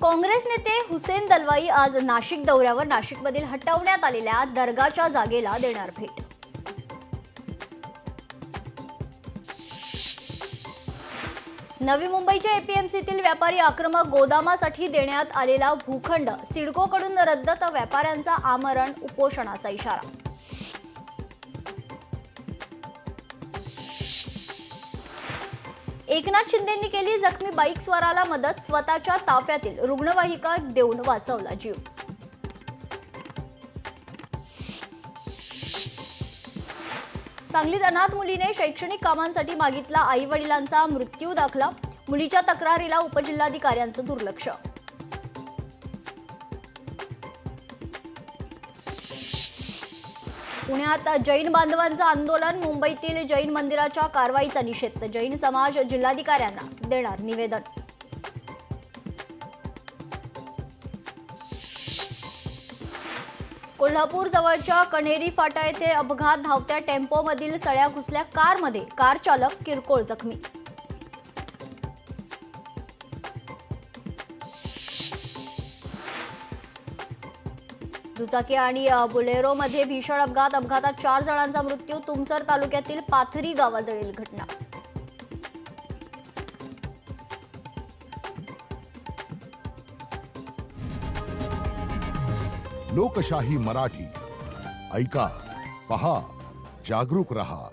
काँग्रेस नेते हुसेन दलवाई आज नाशिक दौऱ्यावर नाशिकमधील हटवण्यात आलेल्या दर्गाच्या जागेला देणार भेट। नवी मुंबईच्या एपीएमसीतील व्यापारी आक्रमक गोदामासाठी देण्यात आलेला भूखंड सिडकोकडून रद्द, तर व्यापाऱ्यांचा आमरण उपोषणाचा इशारा। एकनाथ शिंदेंनी केली जखमी बाईक स्वाराला मदत, स्वतःच्या ताफ्यातील रुग्णवाहिका देऊन वाचवला जीव। सांगलीत अनाथ मुलीने शैक्षणिक कामांसाठी मागितला आई-वडिलांचा मृत्यू दाखला, मुलीच्या तक्रारीला उपजिल्हाधिकाऱ्यांचं दुर्लक्ष। पुण्यात जैन बांधवांचं आंदोलन, मुंबईतील जैन मंदिराच्या कारवाईचा निषेध, जैन समाज जिल्हाधिकाऱ्यांना देणार निवेदन। कोल्हापूर जवळच्या कण्हेरी फाटा येथे अपघात, धावत्या टेम्पोमधील सळ्या घुसल्या कारमध्ये, कार चालक किरकोळ जखमी। दुचाकी आणि बुलेरोमध्ये भीषण अपघात, अपघातात 4 जणांचा मृत्यू, तुमसर तालुक्यातील पाथरी गावाजवळील घटना। लोकशाही मराठी ऐका, पहा, जागरूक रहा।